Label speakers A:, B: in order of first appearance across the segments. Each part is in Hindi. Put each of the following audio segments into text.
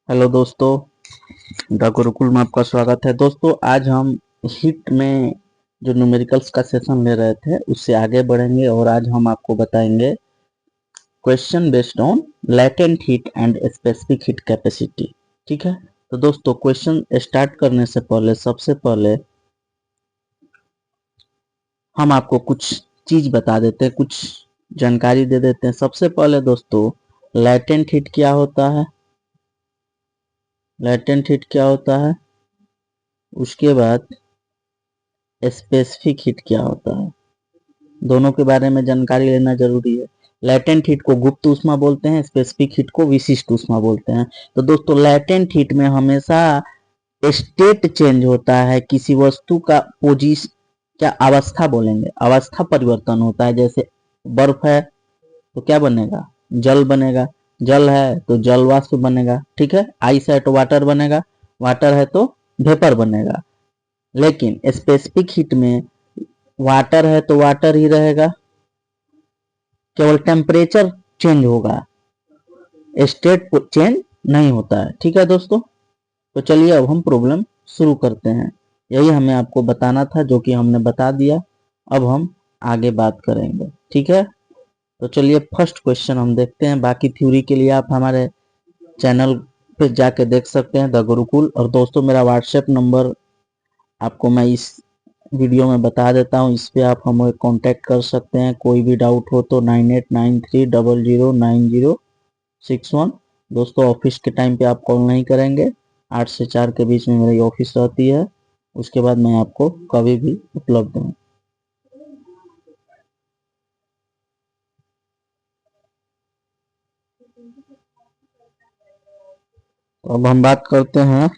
A: हेलो दोस्तों, द गुरुकुल में आपका स्वागत है। दोस्तों आज हम हीट में जो न्यूमेरिकल्स का सेशन ले रहे थे उससे आगे बढ़ेंगे और आज हम आपको बताएंगे question based on latent heat and specific heat capacity. ठीक है, तो दोस्तों क्वेश्चन स्टार्ट करने से पहले सबसे पहले हम आपको कुछ चीज बता देते हैं, कुछ जानकारी दे देते हैं। सबसे पहले दोस्तों लैटेंट हीट क्या होता है, लैटेंट हीट क्या होता है, उसके बाद स्पेसिफिक हीट क्या होता है, दोनों के बारे में जानकारी लेना जरूरी है। लैटेंट हीट को गुप्त ऊष्मा बोलते हैं, स्पेसिफिक हीट को विशिष्ट ऊष्मा बोलते हैं। तो दोस्तों लैटेंट हीट में हमेशा स्टेट चेंज होता है, किसी वस्तु का पोजीशन, क्या अवस्था बोलेंगे, अवस्था परिवर्तन होता है। जैसे बर्फ है तो क्या बनेगा, जल बनेगा, जल है तो जल वाष्प बनेगा। ठीक है, आइस है तो वाटर बनेगा, वाटर है तो वेपर बनेगा। लेकिन स्पेसिफिक हीट में वाटर है तो वाटर ही रहेगा, केवल टेम्परेचर चेंज होगा, स्टेट चेंज नहीं होता है। ठीक है दोस्तों, तो चलिए अब हम प्रॉब्लम शुरू करते हैं। यही हमें आपको बताना था जो कि हमने बता दिया। अब हम आगे बात करेंगे। ठीक है, तो चलिए फर्स्ट क्वेश्चन हम देखते हैं। बाकी थ्योरी के लिए आप हमारे चैनल पे जाके देख सकते हैं, द गुरुकुल। और दोस्तों मेरा व्हाट्सएप नंबर आपको मैं इस वीडियो में बता देता हूँ, इस पे आप हमें कांटेक्ट कर सकते हैं। कोई भी डाउट हो तो 9893009061। दोस्तों ऑफिस के टाइम पे आप कॉल नहीं करेंगे, 8 से 4 के बीच में मेरी ऑफिस रहती है, उसके बाद मैं आपको कभी भी उपलब्ध हूँ। तो अब हम बात करते हैं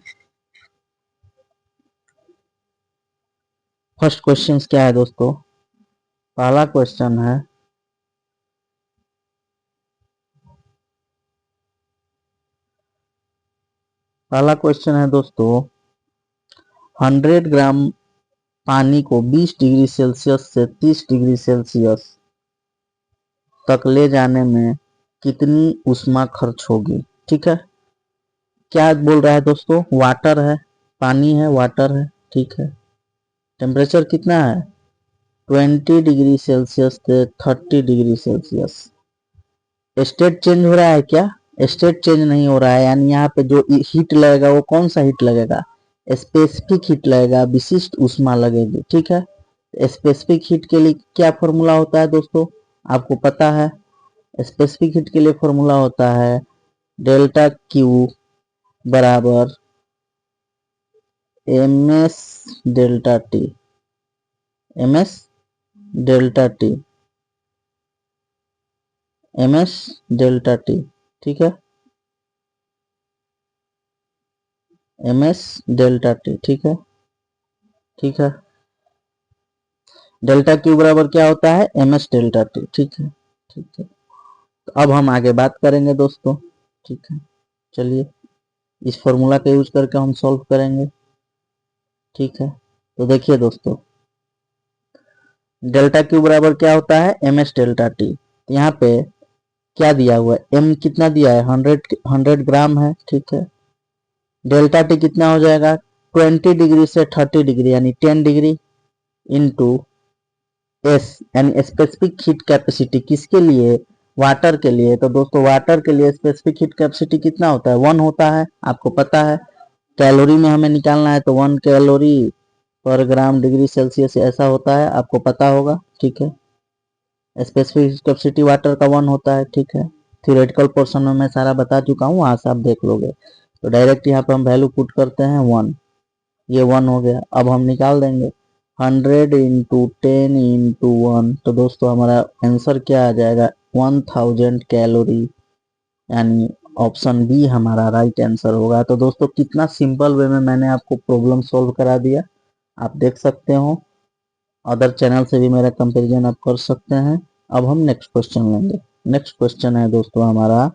A: फर्स्ट क्वेश्चन क्या है दोस्तों। पहला क्वेश्चन है, पहला क्वेश्चन है दोस्तों, 100 ग्राम पानी को 20 डिग्री सेल्सियस से 30 डिग्री सेल्सियस तक ले जाने में कितनी ऊष्मा खर्च होगी। ठीक है, क्या बोल रहा है दोस्तों, वाटर है, पानी है, वाटर है। ठीक है, टेम्परेचर कितना है, 20 डिग्री सेल्सियस से 30 डिग्री सेल्सियस। स्टेट चेंज हो रहा है क्या, स्टेट चेंज नहीं हो रहा है, यानी यहाँ पे जो हीट लगेगा वो कौन सा हीट लगेगा, स्पेसिफिक हीट लगेगा, विशिष्ट ऊष्मा लगेगी। ठीक है, स्पेसिफिक हीट के लिए क्या फॉर्मूला होता है दोस्तों, आपको पता है। स्पेसिफिक हीट के लिए फॉर्मूला होता है डेल्टा क्यू बराबर M S delta T, M S delta T, M S delta T. ठीक है, एम एस डेल्टा टी। ठीक है, ठीक है, डेल्टा क्यू बराबर क्या होता है, एम एस डेल्टा टी। ठीक है, ठीक है, तो अब हम आगे बात करेंगे दोस्तों। ठीक है, चलिए इस फॉर्मूला का यूज करके हम सॉल्व करेंगे। ठीक है, तो देखिए दोस्तों, डेल्टा क्यू बराबर क्या होता है, एम एस डेल्टा टी। यहाँ पे क्या दिया हुआ है, एम कितना दिया है, 100 ग्राम है। ठीक है, डेल्टा टी कितना हो जाएगा, 20 डिग्री से 30 डिग्री यानी 10 डिग्री इंटू एस यानी स्पेसिफिक हीट कैपेसिटी, किसके लिए, वाटर के लिए। तो दोस्तों वाटर के लिए स्पेसिफिक हीट कैपेसिटी कितना होता है, 1 होता है, आपको पता है। कैलोरी में हमें निकालना है तो 1 कैलोरी पर ग्राम डिग्री सेल्सियस ऐसा होता है, आपको पता होगा। ठीक है, स्पेसिफिक हीट कैपेसिटी वाटर का 1 होता है। ठीक है, थ्योरेटिकल पोर्शन में मैं सारा बता चुका हूँ, वहां से आप देख लोगे। तो डायरेक्ट यहाँ पे हम वैल्यू पुट करते हैं 1, ये 1 हो गया। अब हम निकाल देंगे 100 इंटू 10 इंटू 1, तो दोस्तों हमारा आंसर क्या आ जाएगा, 1000 कैलोरी, यानी ऑप्शन बी हमारा राइट आंसर होगा। तो दोस्तों कितना सिंपल वे में मैंने आपको प्रॉब्लम सॉल्व करा दिया, आप देख सकते हो। अदर चैनल से भी मेरा कंपैरिजन आप कर सकते हैं। अब हम नेक्स्ट क्वेश्चन लेंगे। नेक्स्ट क्वेश्चन है दोस्तों हमारा,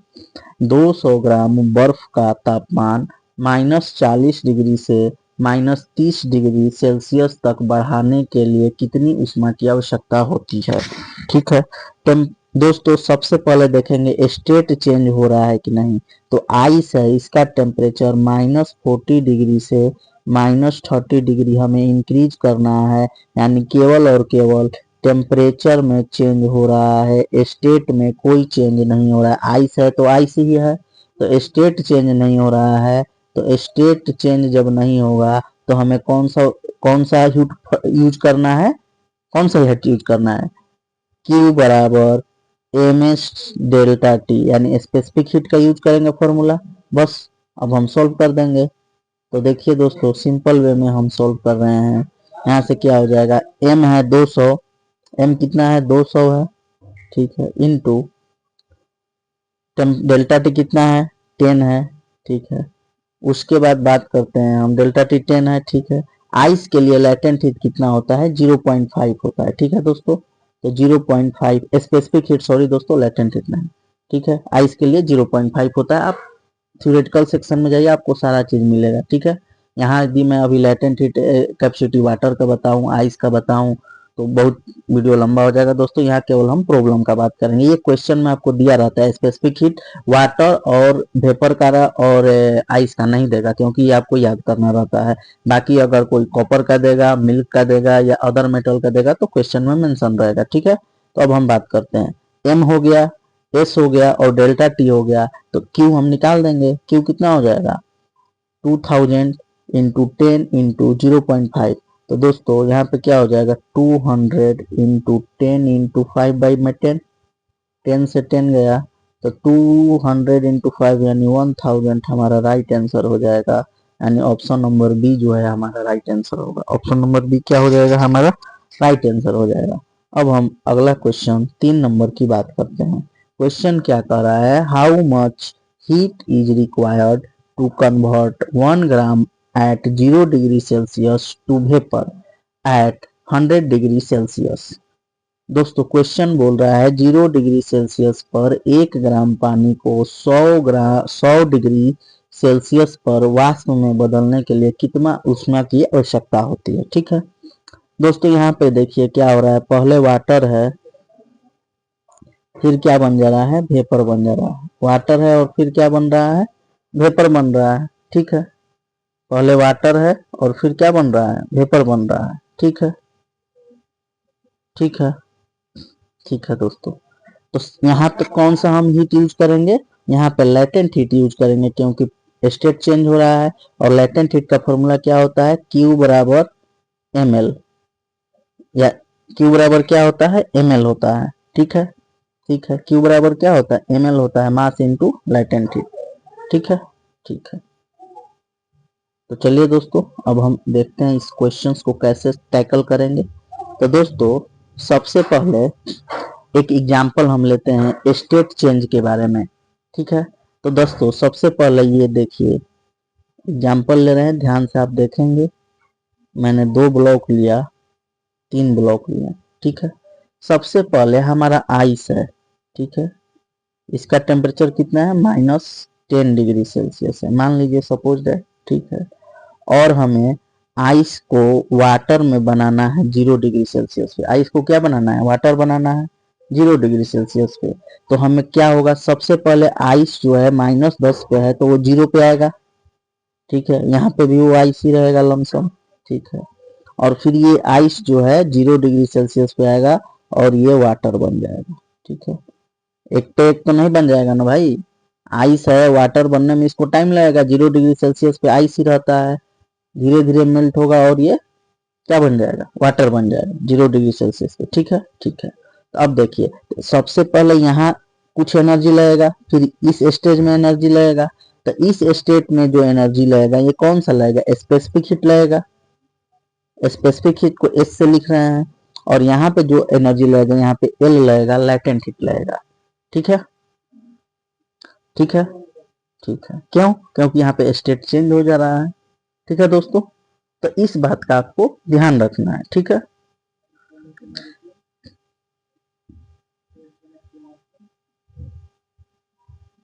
A: 200 ग्राम बर्फ का तापमान -40 डिग्री से -30 डिग्री सेल्सियस तक बढ़ाने के लिए कितनी ऊष्मा की आवश्यकता होती है। ठीक है, दोस्तों सबसे पहले देखेंगे स्टेट चेंज हो रहा है कि नहीं। तो आइस है, इसका टेम्परेचर -40 डिग्री से -30 डिग्री हमें इंक्रीज करना है, यानी केवल और केवल टेम्परेचर में चेंज हो रहा है, स्टेट में कोई चेंज नहीं हो रहा है। आइस है तो आइस ही है, तो स्टेट चेंज नहीं हो रहा है। तो स्टेट चेंज जब नहीं होगा तो हमें कौन सा हीट यूज करना है, कौन सा हीट यूज करना है, Q बराबर एमएस डेल्टा टी, यानी स्पेसिफिक हीट का यूज करेंगे फॉर्मूला। बस अब हम सॉल्व कर देंगे। तो देखिए दोस्तों, सिंपल वे में हम सॉल्व कर रहे हैं। यहाँ से क्या हो जाएगा, m है 200, m कितना है 200 है, ठीक है, इनटू डेल्टा टी कितना है 10 है, ठीक है। उसके बाद बात करते हैं हम, डेल्टा टी 10 है, ठीक है। आइस के लिए लेटेंट हीट कितना होता है, 0.5 होता है, ठीक है दोस्तों। तो 0.5 स्पेसिफिक हीट, सॉरी दोस्तों, लेटेंट हीट नहीं, ठीक है। आइस के लिए 0.5 होता है। आप थ्योरेटिकल सेक्शन में जाइए, आपको सारा चीज मिलेगा, ठीक है। यहाँ यदि मैं अभी लेटेंट हीट कैपेसिटी वाटर का बताऊं, आइस का बताऊं, तो बहुत वीडियो लंबा हो जाएगा दोस्तों। यहाँ केवल हम प्रॉब्लम का बात करेंगे। ये क्वेश्चन में आपको दिया रहता है, स्पेसिफिक हीट वाटर और वेपर का और आइस का नहीं देगा, क्योंकि ये आपको याद करना रहता है। बाकी अगर कोई कॉपर का देगा, मिल्क का देगा या अदर मेटल का देगा तो क्वेश्चन में मेंशन रहेगा, ठीक है। तो अब हम बात करते हैं, एम हो गया, एस हो गया और डेल्टा टी हो गया। तो क्यू हम निकाल देंगे। क्यू कितना हो जाएगा, 2000 इंटू 10 इंटू 0.5। तो दोस्तों यहाँ पे क्या हो जाएगा, 200 इंटू 10 इंटू 5 बाई में 10, 10 से 10 गया तो 200 इंटू 5 यानी 1000 हमारा राइट आंसर हो जाएगा। यानी ऑप्शन नंबर बी जो है हमारा राइट आंसर होगा। ऑप्शन नंबर बी क्या हो जाएगा, हमारा राइट आंसर हो जाएगा। अब हम अगला क्वेश्चन 3 नंबर की बात करते हैं। क्वेश्चन क्या कह रहा है, how much heat is required to convert 1 gram at 0 degree Celsius to vapour at 100 degree Celsius. दोस्तों क्वेश्चन बोल रहा है 0 डिग्री सेल्सियस पर 1 ग्राम पानी को 100 डिग्री सेल्सियस पर वाष्प में बदलने के लिए कितना ऊष्मा की आवश्यकता होती है, ठीक है। दोस्तों यहाँ पे देखिए क्या हो रहा है, पहले वाटर है, फिर क्या बन जा रहा है, वेपर बन जा रहा है। वाटर है और फिर क्या बन रहा है, वेपर बन रहा है, ठीक है। पहले वाटर है और फिर क्या बन रहा है, वेपर बन रहा है, ठीक है, ठीक है, ठीक है दोस्तों। तो यहाँ पे कौन सा हम हीट यूज करेंगे, यहाँ पे लेटेंट हीट यूज करेंगे, क्योंकि स्टेट चेंज हो रहा है। और लेटेंट हीट का फॉर्मूला क्या होता है, Q बराबर ml, या Q बराबर क्या होता है, ml होता है, ठीक है, ठीक है। Q बराबर क्या होता है, ml होता है, मास इनटू लेटेंट हीट, ठीक है, ठीक है। तो चलिए दोस्तों, अब हम देखते हैं इस क्वेश्चंस को कैसे टैकल करेंगे। तो दोस्तों सबसे पहले एक एग्जाम्पल हम लेते हैं स्टेट चेंज के बारे में, ठीक है। तो दोस्तों सबसे पहले ये देखिए, एग्जाम्पल ले रहे हैं, ध्यान से आप देखेंगे। मैंने 2 ब्लॉक लिया, 3 ब्लॉक लिया, ठीक है। सबसे पहले हमारा आइस है, ठीक है। इसका टेम्परेचर कितना है, -10 डिग्री सेल्सियस है, मान लीजिए, सपोज दैट, ठीक है। और हमें आइस को वाटर में बनाना है 0 डिग्री सेल्सियस पे। आइस को क्या बनाना है, वाटर बनाना है 0 डिग्री सेल्सियस पे। तो हमें क्या होगा, सबसे पहले आइस जो है -10 पे है तो वो 0 पे आएगा, ठीक है। यहाँ पे भी वो आइस ही रहेगा लमसम, ठीक है। और फिर ये आइस जो है 0 डिग्री सेल्सियस पे आएगा और ये वाटर बन जाएगा, ठीक है। एक तो नहीं बन जाएगा ना भाई, आइस है, वाटर बनने में इसको टाइम लगेगा। 0 डिग्री सेल्सियस पे आइस ही रहता है, धीरे धीरे मेल्ट होगा और ये क्या बन जाएगा, वाटर बन जाएगा 0 डिग्री सेल्सियस पे, ठीक है, ठीक है। तो अब देखिए, सबसे पहले यहाँ कुछ एनर्जी लगेगा, फिर इस स्टेज में एनर्जी लगेगा। तो इस स्टेट में जो एनर्जी लगेगा ये कौन सा लगेगा, स्पेसिफिक हीट लगेगा। स्पेसिफिक हीट को एस से लिख रहे हैं। और यहाँ पे जो एनर्जी लगेगा, यहाँ पे एल लगेगा, लेटेंट हीट लगेगा, ठीक है, ठीक है, ठीक है। क्यों, क्योंकि यहाँ पे स्टेट चेंज हो जा रहा है, ठीक है दोस्तों। तो इस बात का आपको ध्यान रखना है, ठीक है।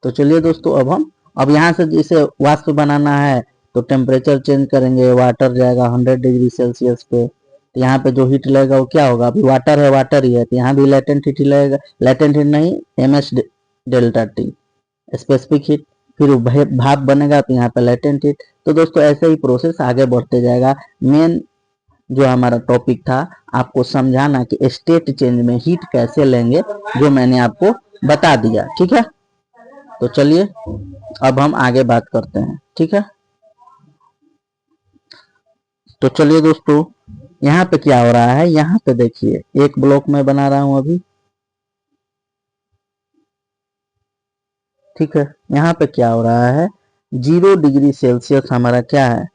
A: तो चलिए दोस्तों, अब यहाँ से इसे वाष्प बनाना है तो टेम्परेचर चेंज करेंगे, वाटर जाएगा 100 डिग्री सेल्सियस पे, तो यहाँ पे जो हीट लगेगा वो क्या होगा, अभी वाटर है, वाटर ही है, तो यहाँ भी लेटेंट हीट ही लगेगा, लेटेंट हीट नहीं, MS delta T specific heat, फिर भाप बनेगा तो यहाँ पे लेटेंट हीट। तो दोस्तों ऐसे ही प्रोसेस आगे बढ़ते जाएगा। मेन जो हमारा टॉपिक था आपको समझाना कि स्टेट चेंज में हीट कैसे लेंगे, जो मैंने आपको बता दिया, ठीक है। तो चलिए अब हम आगे बात करते हैं, ठीक है। तो चलिए दोस्तों, यहाँ पे क्या हो रहा है, यहाँ पे देखिए एक ब्लॉक मैं बना रहा हूं अभी, ठीक है। यहाँ पे क्या हो रहा है, 0 डिग्री सेल्सियस हमारा क्या है,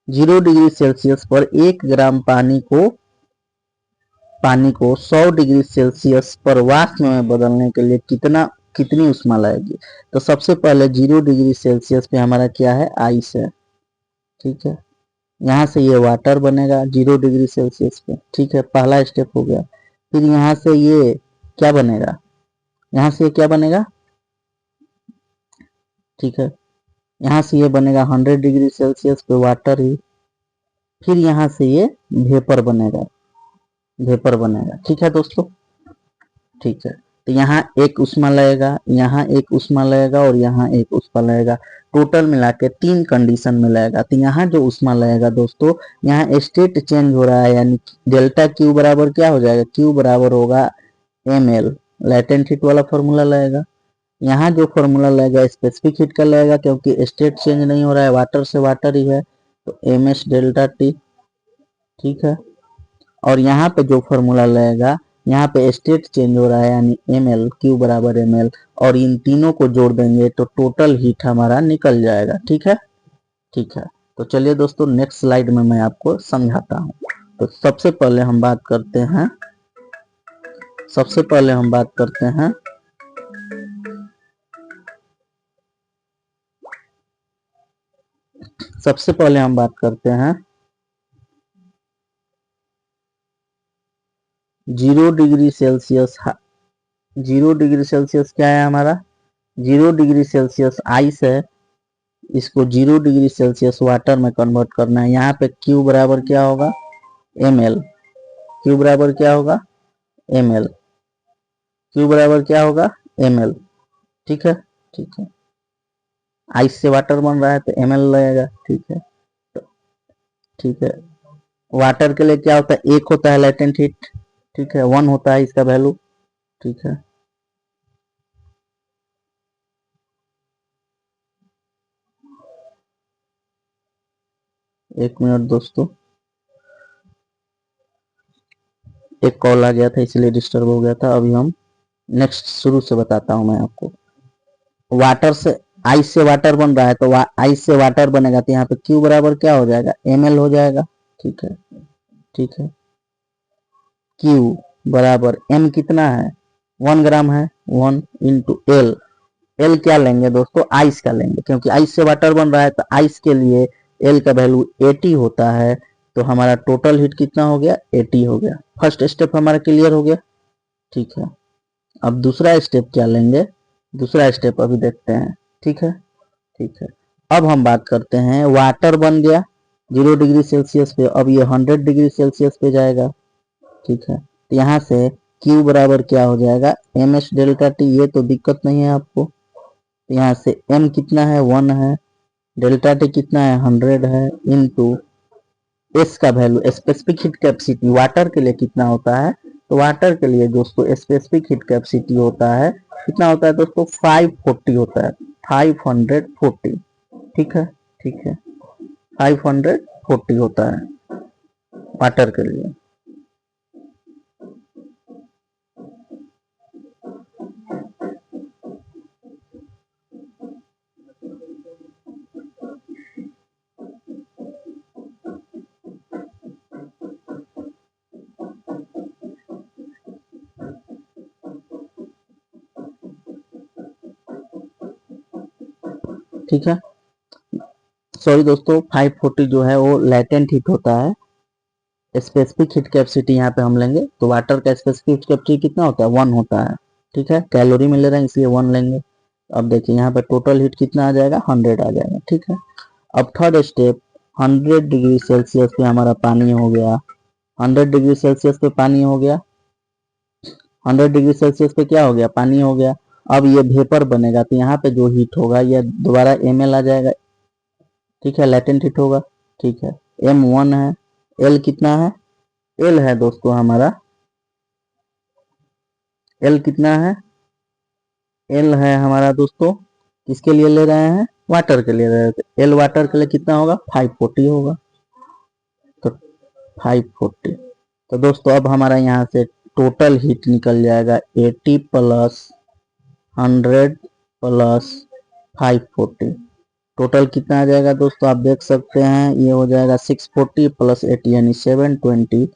A: 0 डिग्री सेल्सियस पर 1 ग्राम पानी को 100 डिग्री सेल्सियस पर वाष्प में बदलने के लिए कितनी उष्मा लगेगी। तो सबसे पहले 0 डिग्री सेल्सियस पे हमारा क्या है, आइस है, ठीक है। यहाँ से ये वाटर बनेगा 0 डिग्री सेल्सियस पे, ठीक है, पहला स्टेप हो गया। फिर यहाँ से ये क्या बनेगा, यहाँ से ये क्या बनेगा, ठीक है, यहाँ से ये बनेगा 100 डिग्री सेल्सियस पे वाटर ही। फिर यहाँ से ये वेपर बनेगा, ठीक है दोस्तों, ठीक है। तो यहाँ एक उष्मा लगेगा, यहाँ एक उष्मा लगेगा और यहाँ एक उष्मा लगेगा, टोटल मिला के 3 कंडीशन में लगेगा। तो यहाँ जो उष्मा लगेगा दोस्तों, यहाँ स्टेट चेंज हो रहा है, यानी डेल्टा क्यू बराबर क्या हो जाएगा, क्यू बराबर होगा ml, लेटेंट हीट वाला फॉर्मूला लगेगा। यहाँ जो फॉर्मूला लगेगा स्पेसिफिक हीट का लगेगा, क्योंकि स्टेट चेंज नहीं हो रहा है, वाटर से वाटर ही है, तो ms डेल्टा टी, ठीक है। और यहाँ पे जो फॉर्मूला लगेगा, यहाँ पे स्टेट चेंज हो रहा है, यानी ml, क्यू बराबर ml, और इन तीनों को जोड़ देंगे तो टोटल हीट हमारा निकल जाएगा, ठीक है, ठीक है। तो चलिए दोस्तों नेक्स्ट स्लाइड में मैं आपको समझाता हूँ। तो सबसे पहले हम बात करते हैं, सबसे पहले हम बात करते हैं सबसे पहले हम बात करते हैं 0 डिग्री सेल्सियस। 0 डिग्री सेल्सियस क्या है हमारा, 0 डिग्री सेल्सियस आइस है, इसको 0 डिग्री सेल्सियस वाटर में कन्वर्ट करना है। यहाँ पे Q बराबर क्या होगा, ml, Q बराबर क्या होगा, ml, Q बराबर क्या होगा, ml, ठीक है, ठीक है। आइस से वाटर बन रहा है तो ml लगेगा, ठीक है, ठीक है। वाटर के लिए क्या होता है, एक होता है लेटेंट हीट, ठीक है, 1 होता है इसका वैल्यू, ठीक है। एक मिनट दोस्तों, एक कॉल आ गया था इसलिए डिस्टर्ब हो गया था। अभी हम नेक्स्ट शुरू से बताता हूं मैं आपको। वाटर से आइस से वाटर बन रहा है, तो आइस से वाटर बनेगा, तो यहाँ पे Q बराबर क्या हो जाएगा, ml हो जाएगा, ठीक है, ठीक है। Q बराबर m कितना है, 1 ग्राम है, 1 इंटू एल, एल क्या लेंगे दोस्तों, आइस का लेंगे, क्योंकि आइस से वाटर बन रहा है, तो आइस के लिए एल का वैल्यू 80 होता है। तो हमारा टोटल हीट कितना हो गया, 80 हो गया। फर्स्ट स्टेप हमारा क्लियर हो गया, ठीक है। अब दूसरा स्टेप क्या लेंगे, दूसरा स्टेप अभी देखते हैं, ठीक है, ठीक है। अब हम बात करते हैं, वाटर बन गया 0 डिग्री सेल्सियस पे, अब ये 100 डिग्री सेल्सियस पे जाएगा, ठीक है। तो यहाँ से Q बराबर क्या हो जाएगा, ms डेल्टा टी, ये तो दिक्कत नहीं है आपको। तो यहाँ से m कितना है, 1 है, डेल्टा टी कितना है, 100 है, इंटू s का value specific heat capacity water के लिए कितना होता है, तो वाटर के लिए दोस्तों स्पेसिफिक हीट कैपेसिटी होता है, कितना होता है दोस्तों, 540 होता है, 540, ठीक है, ठीक है, 540 होता है वाटर के लिए। ठीक है, सॉरी दोस्तों, 540 जो है वो लेटेंट हीट होता है, स्पेसिफिक हीट कैपेसिटी यहाँ पे हम लेंगे, तो वाटर का स्पेसिफिक हीट कैपेसिटी कितना होता है, 1 होता है, ठीक है, कैलोरी में ले रहे हैं इसलिए 1 लेंगे। अब देखिए यहाँ पे टोटल हीट कितना आ जाएगा, 100 आ जाएगा, ठीक है। अब थर्ड स्टेप, 100 डिग्री सेल्सियस पे हमारा पानी हो गया, 100 डिग्री सेल्सियस पे पानी हो गया, 100 डिग्री सेल्सियस पे क्या हो गया, पानी हो गया। अब ये वेपर बनेगा तो यहाँ पे जो हीट होगा ये दोबारा ml आ जाएगा, ठीक है, लेटेंट हीट होगा, ठीक है। m1 है, l कितना है, l है दोस्तों हमारा, l कितना है, l है हमारा दोस्तों, किसके लिए ले रहे हैं, वाटर के लिए ले रहे हैं। l वाटर के लिए कितना होगा, 540 होगा, तो 540। तो दोस्तों अब हमारा यहाँ से टोटल हीट निकल जाएगा 80 प्लस 100 प्लस 540, टोटल कितना आ जाएगा दोस्तों, आप देख सकते हैं ये हो जाएगा 640 प्लस 80 यानी 720।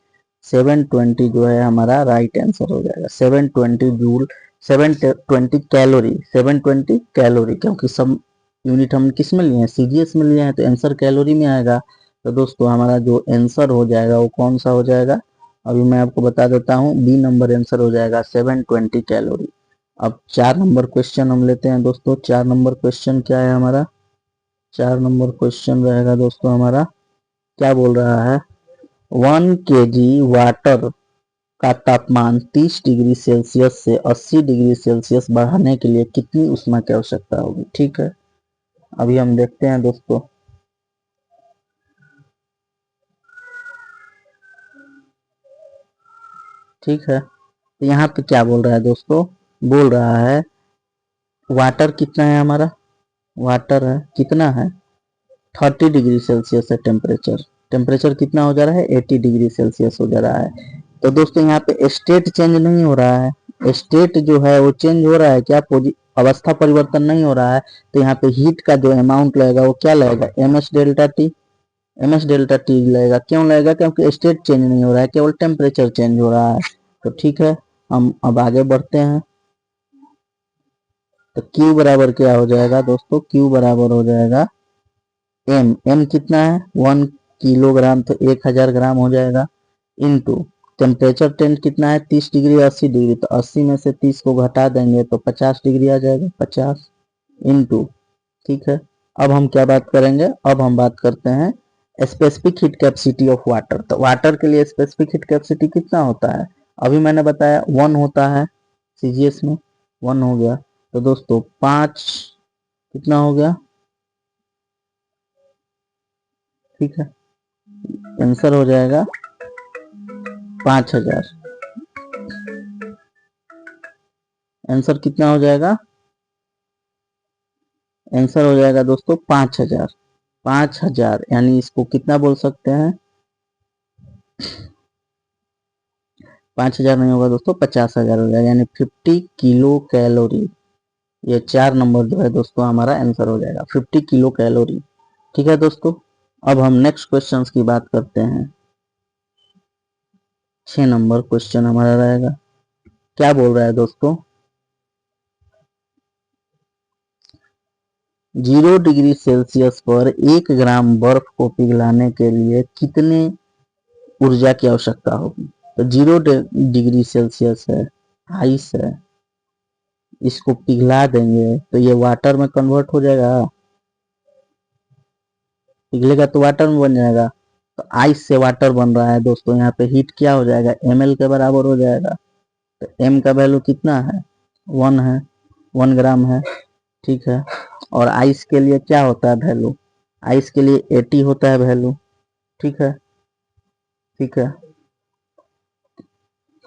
A: 720 जो है हमारा राइट आंसर हो जाएगा, 720 जूल, 720 कैलोरी, 720 कैलोरी, क्योंकि सब यूनिट हम किस में लिए हैं, सीजीएस में लिए हैं, तो आंसर कैलोरी में आएगा। तो दोस्तों हमारा जो आंसर हो जाएगा वो कौन सा हो जाएगा, अभी मैं आपको बता देता हूँ, बी नंबर आंसर हो जाएगा 720 कैलोरी। अब 4 नंबर क्वेश्चन हम लेते हैं दोस्तों। 4 नंबर क्वेश्चन क्या है हमारा, 4 नंबर क्वेश्चन रहेगा दोस्तों हमारा, क्या बोल रहा है, 1 kg वाटर का तापमान 30 डिग्री सेल्सियस से 80 डिग्री सेल्सियस बढ़ाने के लिए कितनी ऊष्मा की आवश्यकता होगी, ठीक है। अभी हम देखते हैं दोस्तों, ठीक है, तो यहाँ पे क्या बोल रहा है दोस्तों, बोल रहा है वाटर कितना है हमारा, वाटर है कितना है, 30 डिग्री सेल्सियस है टेम्परेचर, टेम्परेचर कितना हो जा रहा है, 80 डिग्री सेल्सियस हो जा रहा है। तो दोस्तों यहाँ पे स्टेट चेंज नहीं हो रहा है, स्टेट जो है वो चेंज हो रहा है क्या, अवस्था परिवर्तन नहीं हो रहा है। तो यहाँ पे हीट का जो अमाउंट लगेगा वो क्या लगेगा, M S delta T, M S delta T लगेगा, क्यों लगेगा, क्योंकि स्टेट चेंज नहीं हो रहा है, केवल टेम्परेचर चेंज हो रहा है। तो ठीक है, हम अब आगे बढ़ते हैं। तो Q बराबर क्या हो जाएगा दोस्तों, Q बराबर हो जाएगा m कितना है, 1 किलोग्राम, तो 1000 ग्राम हो जाएगा, इनटू टेम्परेचर टेंट कितना है, 30 डिग्री 80 डिग्री, तो 80 में से 30 को घटा देंगे तो 50 डिग्री आ जाएगा, 50 इनटू, ठीक है। अब हम क्या बात करेंगे, अब हम बात करते हैं specific heat capacity of water. तो वाटर के लिए स्पेसिफिक हीट कैपेसिटी कितना होता है, अभी मैंने बताया 1 होता है, सीजीएस में 1 हो गया। तो दोस्तों 5 कितना हो गया, ठीक है, आंसर हो जाएगा 5000, आंसर कितना हो जाएगा, आंसर हो जाएगा दोस्तों 5000, 5000 यानी इसको कितना बोल सकते हैं, 5000 नहीं होगा दोस्तों, 50,000 हो जाएगा, यानी 50 किलो कैलोरी। ये 4 नंबर जो है दोस्तों हमारा आंसर हो जाएगा 50 किलो कैलोरी, ठीक है दोस्तों। अब हम नेक्स्ट क्वेश्चन की बात करते हैं। 6 नंबर क्वेश्चन हमारा रहेगा, क्या बोल रहा है दोस्तों, 0 डिग्री सेल्सियस पर 1 ग्राम बर्फ को पिघलाने के लिए कितने ऊर्जा की आवश्यकता होगी। तो 0 डिग्री सेल्सियस है, आइस है, इसको पिघला देंगे तो ये वाटर में कन्वर्ट हो जाएगा, पिघलेगा तो वाटर में बन जाएगा। तो आइस से वाटर बन रहा है दोस्तों, यहाँ पे हीट क्या हो जाएगा, ml के बराबर हो जाएगा। तो m का वैल्यू कितना है, 1 है, 1 ग्राम है, ठीक है। और आइस के लिए क्या होता है वैल्यू, आइस के लिए 80 होता है वैल्यू, ठीक है, ठीक है,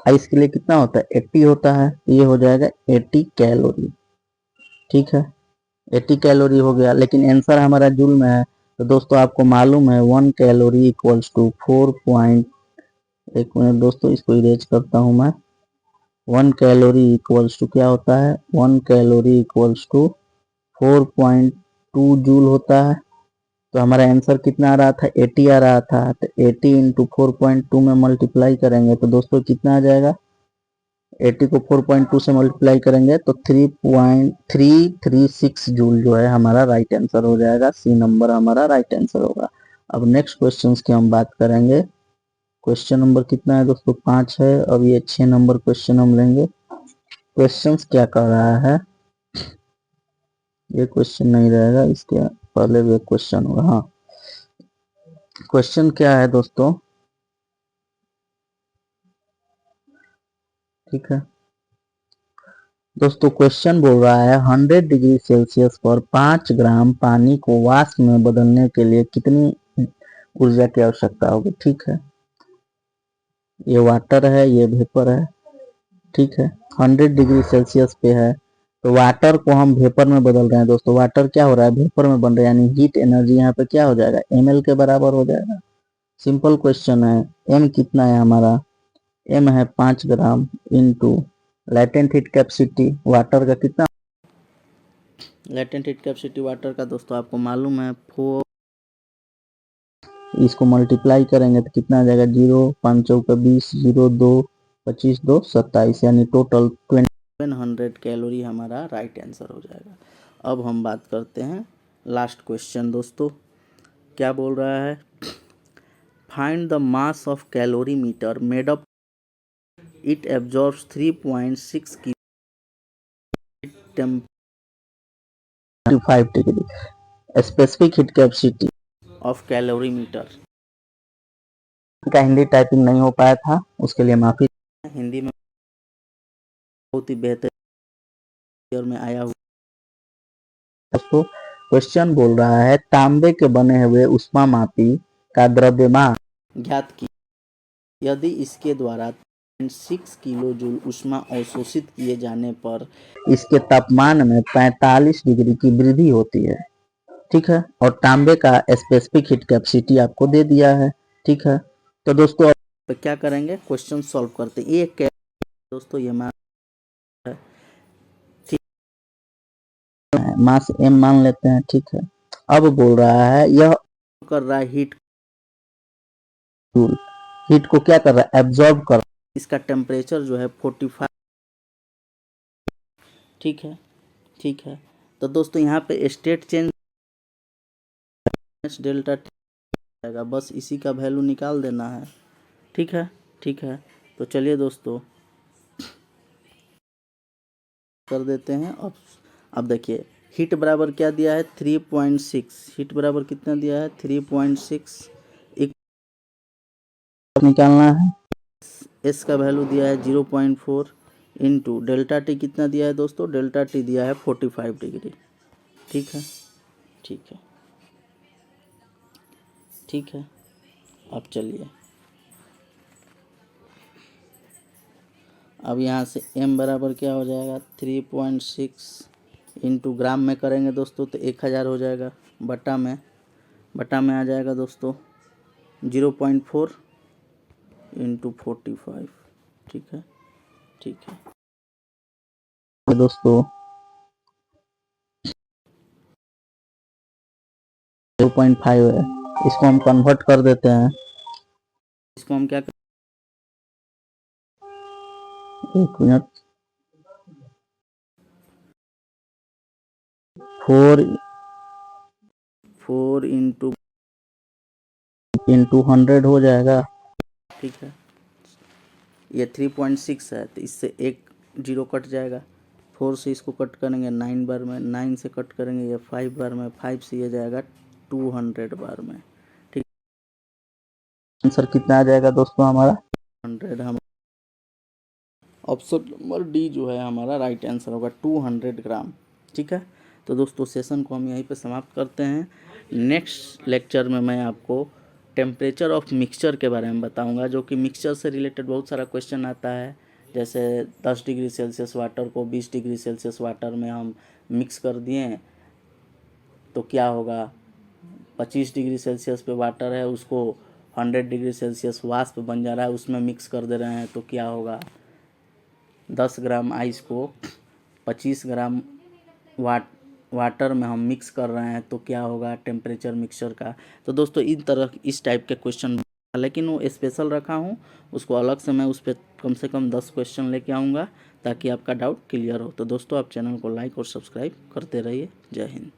A: आइस के लिए कितना होता है, 80 होता है, ये हो जाएगा 80 कैलोरी, ठीक है, 80 कैलोरी हो गया। लेकिन आंसर हमारा जूल में है, तो दोस्तों आपको मालूम है 1 कैलोरी इक्वल्स टू 4 पॉइंट, एक मिनट दोस्तों इसको इरेज करता हूं मैं, 1 कैलोरी इक्वल्स टू क्या होता है, 1 कैलोरी इक्वल्स टू 4.2 जूल होता है। तो हमारा आंसर कितना आ रहा था, 80 आ रहा था, तो 80 इंटू 4.2 में मल्टीप्लाई करेंगे तो दोस्तों कितना आ जाएगा, 80 को 4.2 से मल्टीप्लाई करेंगे तो 3.336 जूल जो है हमारा राइट आंसर हो जाएगा, सी नंबर हमारा राइट आंसर होगा। अब नेक्स्ट क्वेश्चन की हम बात करेंगे, क्वेश्चन नंबर कितना है दोस्तों, 5 है। अब ये 6 नंबर क्वेश्चन हम लेंगे। क्वेश्चन क्या कर रहा है, ये क्वेश्चन नहीं रहेगा, इसके पहले भी एक क्वेश्चन होगा। हाँ, क्वेश्चन क्या है दोस्तों, ठीक है दोस्तों, क्वेश्चन बोल रहा है 100 डिग्री सेल्सियस पर 5 ग्राम पानी को वाष्प में बदलने के लिए कितनी ऊर्जा की आवश्यकता होगी। ठीक है, ये वाटर है, ये वेपर है। ठीक है, 100 डिग्री सेल्सियस पे है तो वाटर को हम वेपर में बदल रहे हैं दोस्तों। वाटर क्या हो रहा है, वेपर में बन रहा है, यानी हीट एनर्जी यहाँ पे क्या हो जाएगा, ml के बराबर हो जाएगा। सिंपल क्वेश्चन है। m कितना है हमारा, m है 5 gram into latent heat capacity water का कितना, लेटेंट हीट कैपेसिटी वाटर का दोस्तों आपको मालूम है 4, इसको मल्टीप्लाई करेंगे तो कितना आ जाएगा, 0 5 चौका 20, 0 2 25 2 27, यानी टोटल 2700 कैलोरी हमारा राइट आंसर हो जाएगा। अब हम बात करते हैं लास्ट क्वेश्चन दोस्तों। क्या बोल रहा है, find the mass of calorimeter made up, it absorbs 3.6 की 5 degree, specific heat capacity of calorimeter. का हिंदी टाइपिंग नहीं हो पाया था, उसके लिए माफी। हिंदी में बहुत ही बेहतर में आया हुआ दोस्तों। क्वेश्चन बोल रहा है तांबे के बने हुए उष्मामापी का द्रव्यमान ज्ञात की, यदि इसके द्वारा 6 किलो जूल ऊष्मा अवशोषित किए जाने पर इसके तापमान में 45 डिग्री की वृद्धि होती है। ठीक है, और तांबे का स्पेसिफिक हीट कैपेसिटी आपको दे दिया है। ठीक है, तो दोस्तों अब क्या करेंगे, क्वेश्चन सॉल्व करते हैं। ये क्या दोस्तों, ये मान है, ठीक है, मास m मान लेते हैं। ठीक है, अब बोल रहा है यह कर रहा है हीट, हीट को क्या कर रहा है, एब्जॉर्ब कर रहा है। इसका टेम्परेचर जो है 45। ठीक है, ठीक है, तो दोस्तों यहाँ पे स्टेट चेंज डेल्टा आएगा, बस इसी का वैल्यू निकाल देना है। ठीक है, ठीक है, तो चलिए दोस्तों कर देते हैं। अब देखिए हीट बराबर क्या दिया है, 3.6, हीट बराबर कितना दिया है, 3.6, निकालना है। एस का वैल्यू दिया है 0.4 इंटू डेल्टा टी कितना दिया है दोस्तों, डेल्टा टी दिया है 45 डिग्री। ठीक है, ठीक है, ठीक है, अब चलिए अब यहाँ से m बराबर क्या हो जाएगा, 3.6 इंटू ग्राम में करेंगे दोस्तों तो 1000 हो जाएगा, बटा में आ जाएगा दोस्तों 0.4 इंटू 45। ठीक है, ठीक है दोस्तों, 0.5 है, इसको हम कन्वर्ट कर देते हैं। इसको हम क्या कर, एक मिनट, 4 इंटू 100 हो जाएगा। ठीक है, ये 3.6 है तो इससे एक जीरो कट जाएगा, 4 से इसको कट करेंगे 9 बार में, 9 से कट करेंगे ये 5 बार में, 5 से ये जाएगा 200 बार में। ठीक, आंसर कितना आ जाएगा दोस्तों हमारा 100, हम ऑप्शन नंबर डी जो है हमारा राइट आंसर होगा 200 ग्राम। ठीक है, तो दोस्तों सेशन को हम यहीं पे समाप्त करते हैं। नेक्स्ट लेक्चर में मैं आपको टेम्परेचर ऑफ मिक्सचर के बारे में बताऊंगा, जो कि मिक्सचर से रिलेटेड बहुत सारा क्वेश्चन आता है। जैसे 10 डिग्री सेल्सियस वाटर को 20 डिग्री सेल्सियस वाटर में हम मिक्स कर दिए तो क्या होगा, 25 डिग्री सेल्सियस पे वाटर है, उसको 100 डिग्री सेल्सियस वाष्प बन जा रहा है, उसमें मिक्स कर दे रहे हैं तो क्या होगा, 10 ग्राम आइस को 25 ग्राम वाटर में हम मिक्स कर रहे हैं तो क्या होगा टेम्परेचर मिक्सचर का। तो दोस्तों इस टाइप के क्वेश्चन, लेकिन वो स्पेशल रखा हूँ, उसको अलग से मैं उस पर कम से कम 10 क्वेश्चन लेके आऊँगा ताकि आपका डाउट क्लियर हो। तो दोस्तों आप चैनल को लाइक और सब्सक्राइब करते रहिए। जय हिंद।